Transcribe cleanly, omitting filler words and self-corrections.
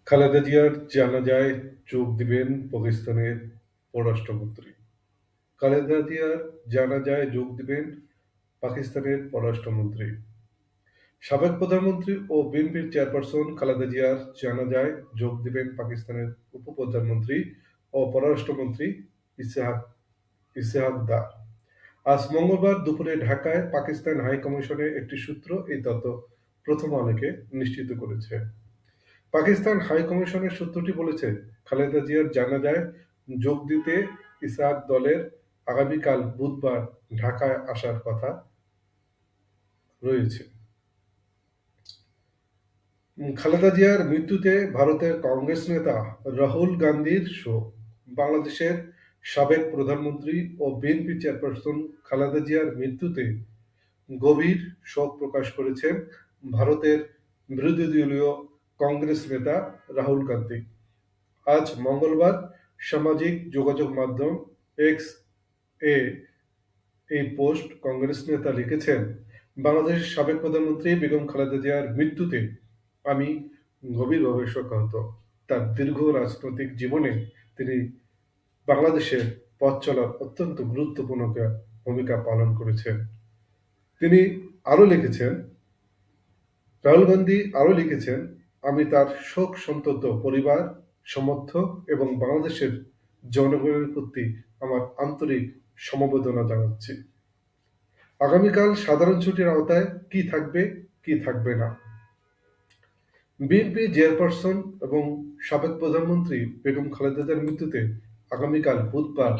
খালেদা জিয়ার জানাজায় যোগ দিবেন পাকিস্তানের পররাষ্ট্রমন্ত্রী। খালেদা জিয়ার জানাজায় যোগ দিবেন পাকিস্তানের পররাষ্ট্রমন্ত্রী। সাবেক প্রধানমন্ত্রী ও বিএনপির চেয়ারপারসন খালেদা জিয়ার জানাজায় যোগ দিবেন পাকিস্তানের উপপ্রধানমন্ত্রী ও পররাষ্ট্রমন্ত্রী ইসহাক ইসহাক দার। আজ মঙ্গলবার দুপুরে ঢাকায় পাকিস্তান হাইকমিশনে একটি সূত্র এই তথ্য প্রথম আলোকে নিশ্চিত করেছে। পাকিস্তান হাইকমিশনের সূত্রটি বলেছে, খালেদা জিয়ার জানাজায় যোগ দিতে ইসহাক দলের আগামীকাল বুধবার ঢাকায় আসার কথা রয়েছে। খালেদা জিয়ার মৃত্যুতে ভারতের কংগ্রেস নেতা রাহুল গান্ধীর শোক। বাংলাদেশের সাবেক প্রধানমন্ত্রী ও বিএনপি চেয়ারপারসন খালেদা জিয়ার মৃত্যুতে গভীর শোক প্রকাশ করেছেন ভারতের বিরোধী দলীয় কংগ্রেস নেতা রাহুল গান্ধী। আজ মঙ্গলবার সামাজিক যোগাযোগ মাধ্যম এক্স এ এই পোস্ট কংগ্রেস নেতা লিখেছেন, বাংলাদেশের সাবেক প্রধানমন্ত্রী বেগম খালেদা জিয়ার মৃত্যুতে আমি গভীরভাবে শোকাহত। তার দীর্ঘ রাজনৈতিক জীবনে তিনি বাংলাদেশের পথ চলার অত্যন্ত গুরুত্বপূর্ণ ভূমিকা পালন করেছেন। তিনি আরো লিখেছেন, রাহুল গান্ধী আরো লিখেছেন, আমি তার শোক সন্তপ্ত পরিবার, সমর্থক এবং বাংলাদেশের জনগণের প্রতি আমার আন্তরিক সমবেদনা জানাচ্ছি। আগামীকাল সাধারণ ছুটির আওতায় কি থাকবে, কি থাকবে না। বিএনপি চেয়ারপারসন এবং সাবেক প্রধানমন্ত্রী বেগম খালেদা জিয়ার মৃত্যুতে আগামীকাল বুধবার